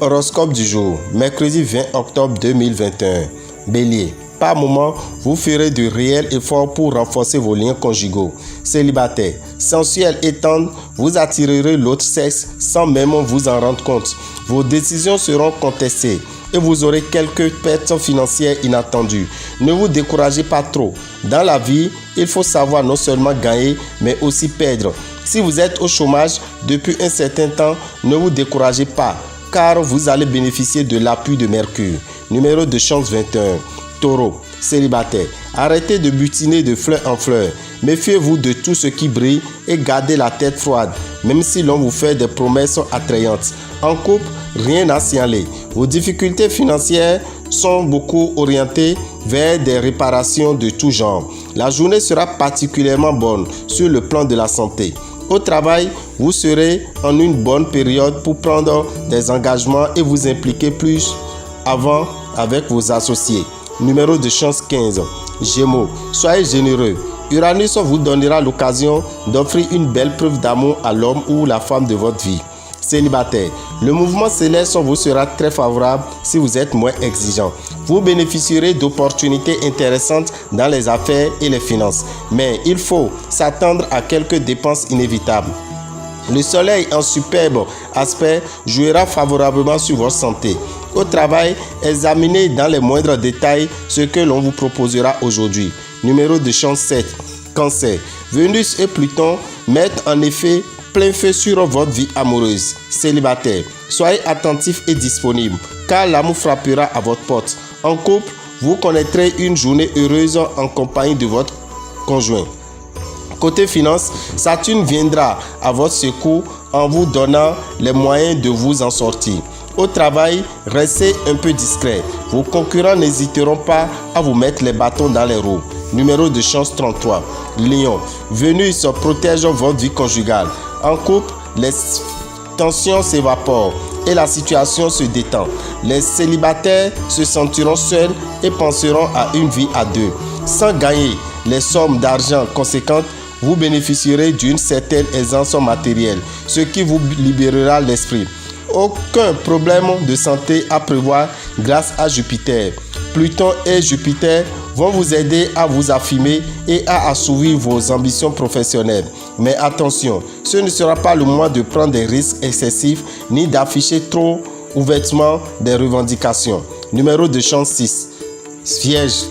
horoscope du jour, mercredi 20 octobre 2021. Bélier, par moment, vous ferez de réels efforts pour renforcer vos liens conjugaux. Célibataire, sensuel et tendre, vous attirerez l'autre sexe sans même vous en rendre compte. Vos décisions seront contestées et vous aurez quelques pertes financières inattendues. Ne vous découragez pas trop. Dans la vie, il faut savoir non seulement gagner, mais aussi perdre. Si vous êtes au chômage depuis un certain temps, ne vous découragez pas, car vous allez bénéficier de l'appui de Mercure. Numéro de chance 21. Taureau, célibataire, arrêtez de butiner de fleur en fleur. Méfiez-vous de tout ce qui brille et gardez la tête froide, même si l'on vous fait des promesses attrayantes. En couple, rien à signaler. Vos difficultés financières sont beaucoup orientées vers des réparations de tout genre. La journée sera particulièrement bonne sur le plan de la santé. Au travail, vous serez en une bonne période pour prendre des engagements et vous impliquer plus avant avec vos associés. Numéro de chance 15. Gémeaux, soyez généreux. Uranus vous donnera l'occasion d'offrir une belle preuve d'amour à l'homme ou la femme de votre vie. Célibataire, le mouvement céleste vous sera très favorable si vous êtes moins exigeant. Vous bénéficierez d'opportunités intéressantes dans les affaires et les finances, mais il faut s'attendre à quelques dépenses inévitables. Le soleil en superbe aspect jouera favorablement sur votre santé. Au travail, examinez dans les moindres détails ce que l'on vous proposera aujourd'hui. Numéro de chance 7. Cancer. Vénus et Pluton mettent en effet plein feu sur votre vie amoureuse. Célibataire, soyez attentif et disponible, car l'amour frappera à votre porte. En couple, vous connaîtrez une journée heureuse en compagnie de votre conjoint. Côté finance, Saturne viendra à votre secours en vous donnant les moyens de vous en sortir. Au travail, restez un peu discret. Vos concurrents n'hésiteront pas à vous mettre les bâtons dans les roues. Numéro de chance 33. Lion, Vénus protège votre vie conjugale. En couple, les tensions s'évaporent et la situation se détend. Les célibataires se sentiront seuls et penseront à une vie à deux. Sans gagner les sommes d'argent conséquentes, vous bénéficierez d'une certaine aisance matérielle, ce qui vous libérera l'esprit. Aucun problème de santé à prévoir grâce à Jupiter. Pluton et Jupiter vont vous aider à vous affirmer et à assouvir vos ambitions professionnelles. Mais attention, ce ne sera pas le moment de prendre des risques excessifs ni d'afficher trop ouvertement des revendications. Numéro de chance 6. Vierge.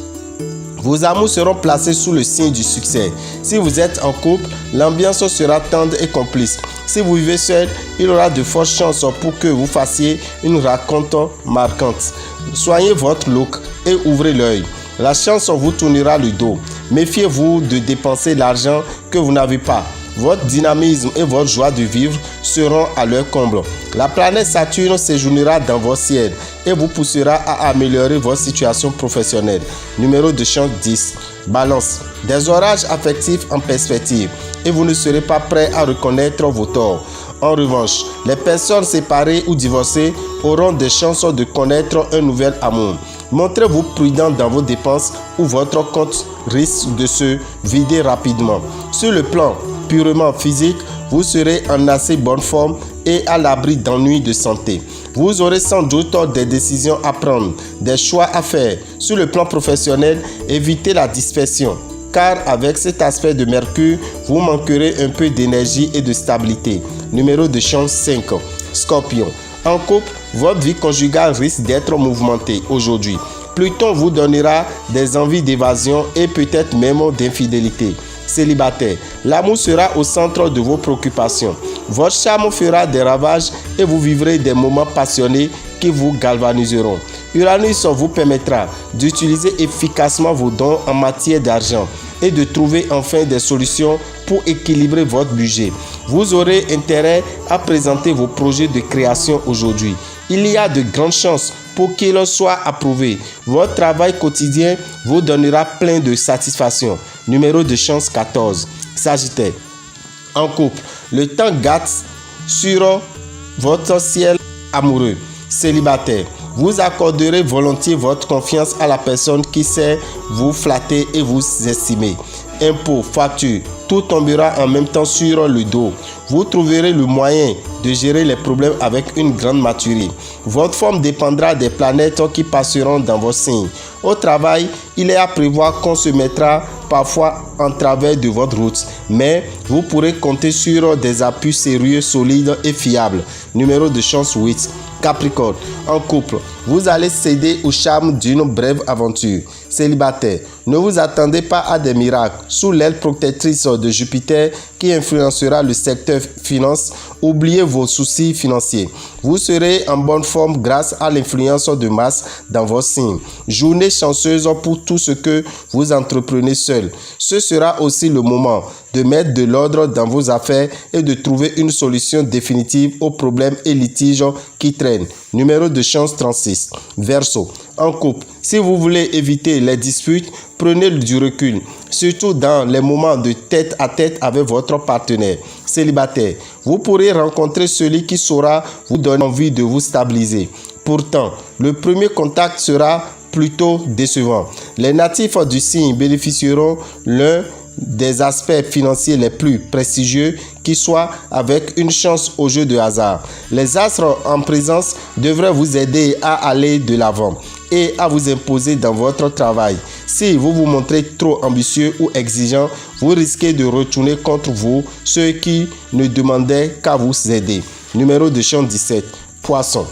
Vos amours seront placés sous le signe du succès. Si vous êtes en couple, l'ambiance sera tendre et complice. Si vous vivez seul, il y aura de fortes chances pour que vous fassiez une rencontre marquante. Soignez votre look et ouvrez l'œil. La chance vous tournera le dos. Méfiez-vous de dépenser l'argent que vous n'avez pas. Votre dynamisme et votre joie de vivre seront à leur comble. La planète Saturne séjournera dans votre ciel et vous poussera à améliorer votre situation professionnelle. Numéro de chance 10. Balance. Des orages affectifs en perspective et vous ne serez pas prêt à reconnaître vos torts. En revanche, les personnes séparées ou divorcées auront des chances de connaître un nouvel amour. Montrez-vous prudent dans vos dépenses ou votre compte risque de se vider rapidement. Sur le plan purement physique, vous serez en assez bonne forme et à l'abri d'ennuis de santé. Vous aurez sans doute des décisions à prendre, des choix à faire. Sur le plan professionnel, évitez la dispersion, car avec cet aspect de Mercure, vous manquerez un peu d'énergie et de stabilité. Numéro de chance 5. Scorpion. En couple, votre vie conjugale risque d'être mouvementée aujourd'hui. Pluton vous donnera des envies d'évasion et peut-être même d'infidélité. Célibataire, l'amour sera au centre de vos préoccupations. Votre charme fera des ravages et vous vivrez des moments passionnés qui vous galvaniseront. Uranus vous permettra d'utiliser efficacement vos dons en matière d'argent et de trouver enfin des solutions pour équilibrer votre budget. Vous aurez intérêt à présenter vos projets de création aujourd'hui. Il y a de grandes chances pour qu'ils soient approuvés. Votre travail quotidien vous donnera plein de satisfaction. Numéro de chance 14. Sagittaire. En couple, le temps gâte sur votre ciel amoureux. Célibataire, vous accorderez volontiers votre confiance à la personne qui sait vous flatter et vous estimer. impôts, factures, tout tombera en même temps sur le dos. Vous trouverez le moyen de gérer les problèmes avec une grande maturité. Votre forme dépendra des planètes qui passeront dans vos signes. Au travail, il est à prévoir qu'on se mettra parfois en travers de votre route, mais vous pourrez compter sur des appuis sérieux, solides et fiables. Numéro de chance 8. Capricorne, en couple, vous allez céder au charme d'une brève aventure. Célibataire, ne vous attendez pas à des miracles. Sous l'aile protectrice de Jupiter qui influencera le secteur finance, oubliez vos soucis financiers. Vous serez en bonne forme grâce à l'influence de Mars dans vos signes. Journée chanceuse pour tout ce que vous entreprenez seul. Ce sera aussi le moment de mettre de l'ordre dans vos affaires et de trouver une solution définitive aux problèmes et litiges qui traînent. Numéro de chance 36. Verseau, en couple, si vous voulez éviter les disputes, prenez du recul, surtout dans les moments de tête à tête avec votre partenaire. Célibataire, vous pourrez rencontrer celui qui saura vous donner envie de vous stabiliser. Pourtant, le premier contact sera plutôt décevant. Les natifs du signe bénéficieront l'un des aspects financiers les plus prestigieux qui soient avec une chance au jeu de hasard. Les astres en présence devraient vous aider à aller de l'avant et à vous imposer dans votre travail. Si vous vous montrez trop ambitieux ou exigeant, vous risquez de retourner contre vous ceux qui ne demandaient qu'à vous aider. Numéro de chance 17. Poisson.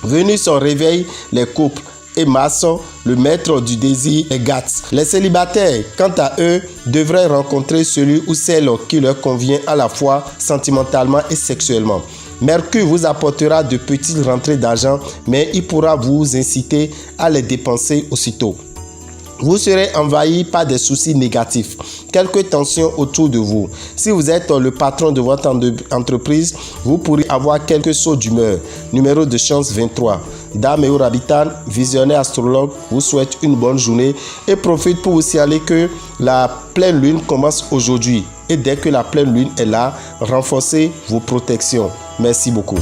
Vénus réveille les couples et Mars, le maître du désir, les gâte. Les célibataires, quant à eux, devraient rencontrer celui ou celle qui leur convient à la fois sentimentalement et sexuellement. Mercure vous apportera de petites rentrées d'argent, mais il pourra vous inciter à les dépenser aussitôt. Vous serez envahi par des soucis négatifs, quelques tensions autour de vous. Si vous êtes le patron de votre entreprise, vous pourrez avoir quelques sauts d'humeur. Numéro de chance 23. Dame et Rabitan, visionnaire astrologue, vous souhaite une bonne journée et profite pour vous signaler que la pleine lune commence aujourd'hui. Et dès que la pleine lune est là, renforcez vos protections. Merci beaucoup.